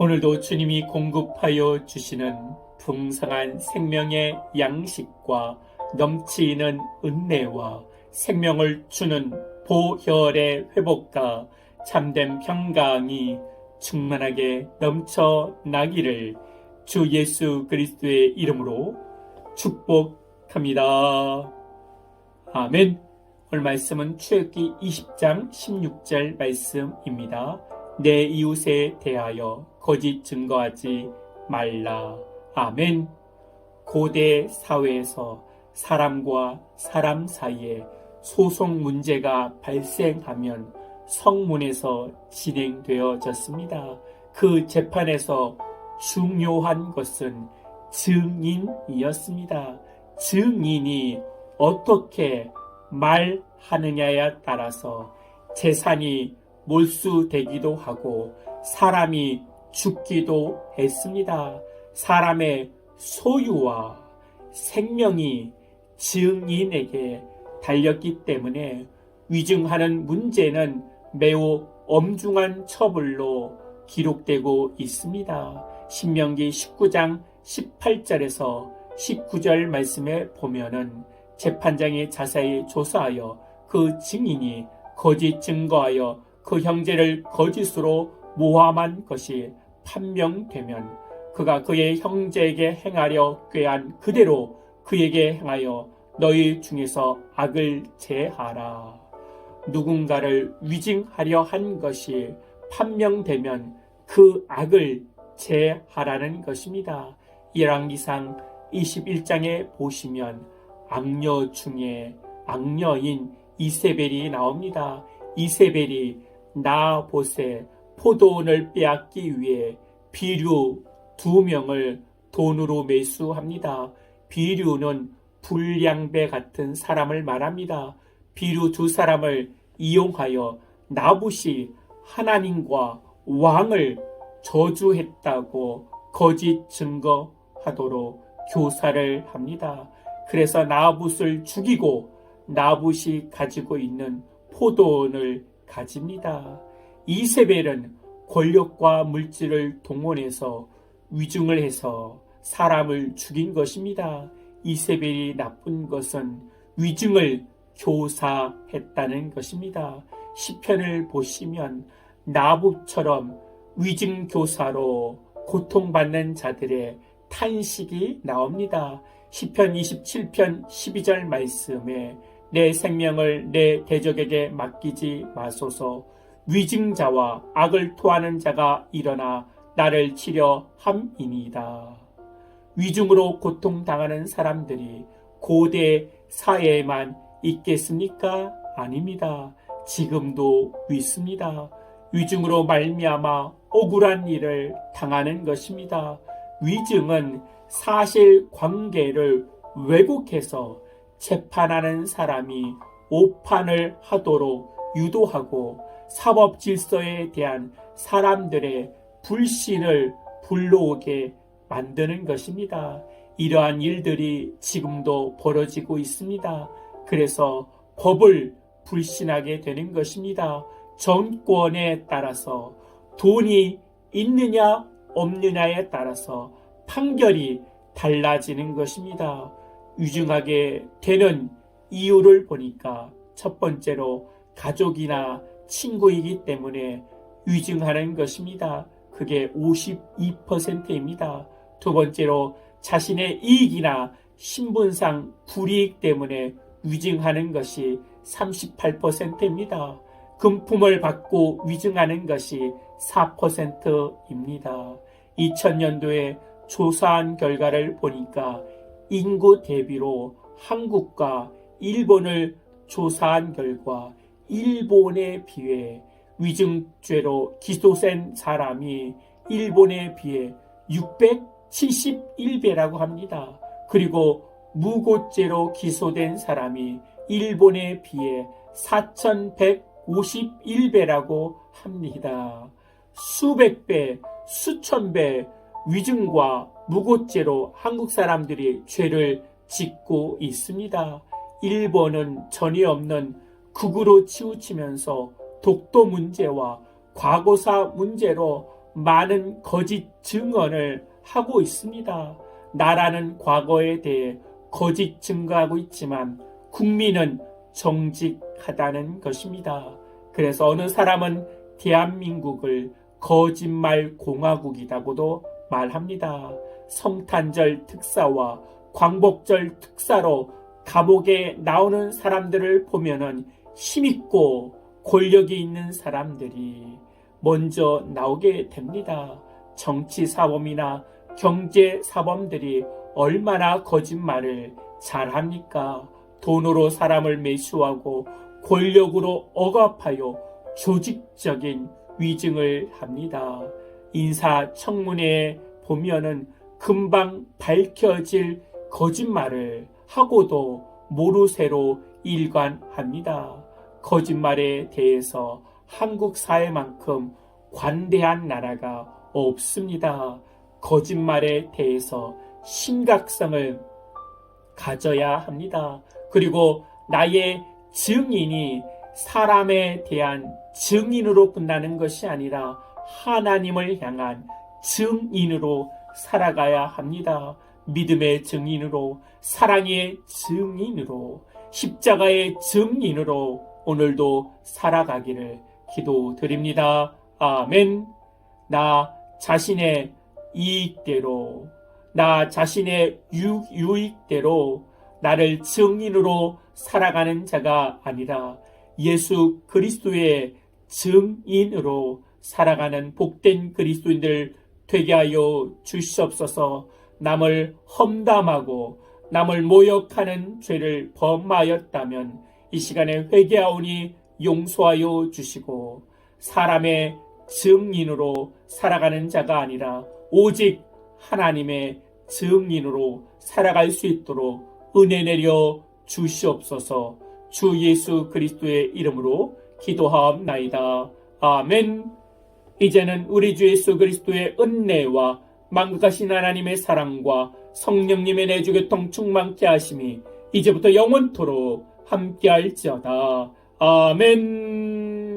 오늘도 주님이 공급하여 주시는 풍성한 생명의 양식과 넘치는 은혜와 생명을 주는 보혈의 회복과 참된 평강이 충만하게 넘쳐나기를 주 예수 그리스도의 이름으로 축복합니다. 아멘. 오늘 말씀은 출애굽기 20장 16절 말씀입니다. 내 이웃에 대하여 거짓 증거하지 말라. 아멘. 고대 사회에서 사람과 사람 사이에 소송 문제가 발생하면 성문에서 진행되어졌습니다. 그 재판에서 중요한 것은 증인이었습니다. 증인이 어떻게 말하느냐에 따라서 재산이 몰수되기도 하고 사람이 죽기도 했습니다. 사람의 소유와 생명이 증인에게 달렸기 때문에 위증하는 문제는 매우 엄중한 처벌로 기록되고 있습니다. 신명기 19장 18절에서 19절 말씀에 보면은 재판장이 자세히 조사하여 그 증인이 거짓 증거하여 그 형제를 거짓으로 모함한 것이 판명되면 그가 그의 형제에게 행하려 꾀한 그대로 그에게 행하여 너희 중에서 악을 제하라. 누군가를 위증하려 한 것이 판명되면 그 악을 제하라는 것입니다. 열왕기상 21장에 보시면 악녀 중에 악녀인 이세벨이 나옵니다. 이세벨이 나봇의 포도원을 빼앗기 위해 비류 2명을 돈으로 매수합니다. 비류는 불량배 같은 사람을 말합니다. 비류 2사람을 이용하여 나봇이 하나님과 왕을 저주했다고 거짓 증거하도록 교사를 합니다. 그래서 나봇을 죽이고 나봇이 가지고 있는 포도원을 가집니다. 이세벨은 권력과 물질을 동원해서 위증을 해서 사람을 죽인 것입니다. 이세벨이 나쁜 것은 위증을 교사했다는 것입니다. 시편을 보시면 나봇처럼 위증 교사로 고통받는 자들의 탄식이 나옵니다. 시편 27편 12절 말씀에 내 생명을 내 대적에게 맡기지 마소서. 위증자와 악을 토하는 자가 일어나 나를 치려 함이니이다. 위증으로 고통당하는 사람들이 고대 사회에만 있겠습니까? 아닙니다. 지금도 있습니다. 위증으로 말미암아 억울한 일을 당하는 것입니다. 위증은 사실관계를 왜곡해서 재판하는 사람이 오판을 하도록 유도하고 사법 질서에 대한 사람들의 불신을 불러오게 만드는 것입니다. 이러한 일들이 지금도 벌어지고 있습니다. 그래서 법을 불신하게 되는 것입니다. 정권에 따라서 돈이 있느냐 없느냐에 따라서 판결이 달라지는 것입니다. 위증하게 되는 이유를 보니까 첫 번째로 가족이나 친구이기 때문에 위증하는 것입니다. 그게 52%입니다. 두 번째로 자신의 이익이나 신분상 불이익 때문에 위증하는 것이 38%입니다. 금품을 받고 위증하는 것이 4%입니다. 2000년도에 조사한 결과를 보니까 인구 대비로 한국과 일본을 조사한 결과 일본에 비해 위증죄로 기소된 사람이 일본에 비해 671배라고 합니다. 그리고 무고죄로 기소된 사람이 일본에 비해 4151배라고 합니다. 수백 배, 수천 배 위증과 무고죄로 한국 사람들이 죄를 짓고 있습니다. 일본은 전혀 없는 극으로 치우치면서 독도 문제와 과거사 문제로 많은 거짓 증언을 하고 있습니다. 나라는 과거에 대해 거짓 증거하고 있지만 국민은 정직하다는 것입니다. 그래서 어느 사람은 대한민국을 거짓말 공화국이라고도 말합니다. 성탄절 특사와 광복절 특사로 감옥에 나오는 사람들을 보면은 힘있고 권력이 있는 사람들이 먼저 나오게 됩니다. 정치사범이나 경제사범들이 얼마나 거짓말을 잘합니까? 돈으로 사람을 매수하고 권력으로 억압하여 조직적인 위증을 합니다. 인사청문회에 보면은 금방 밝혀질 거짓말을 하고도 모르쇠로 일관합니다. 거짓말에 대해서 한국 사회만큼 관대한 나라가 없습니다. 거짓말에 대해서 심각성을 가져야 합니다. 그리고 나의 증인이 사람에 대한 증인으로 끝나는 것이 아니라 하나님을 향한 증인으로 살아가야 합니다. 믿음의 증인으로, 사랑의 증인으로, 십자가의 증인으로 오늘도 살아가기를 기도드립니다. 아멘. 나 자신의 이익대로, 나 자신의 유익대로 나를 증인으로 살아가는 자가 아니라 예수 그리스도의 증인으로 살아가는 복된 그리스도인들 되게 하여 주시옵소서. 남을 험담하고 남을 모욕하는 죄를 범하였다면 이 시간에 회개하오니 용서하여 주시고 사람의 증인으로 살아가는 자가 아니라 오직 하나님의 증인으로 살아갈 수 있도록 은혜 내려 주시옵소서. 주 예수 그리스도의 이름으로 기도하옵나이다. 아멘. 이제는 우리 주 예수 그리스도의 은혜와 만국하신 하나님의 사랑과 성령님의 내주교통 충만케 하심이 이제부터 영원토록 함께할지어다. 아멘.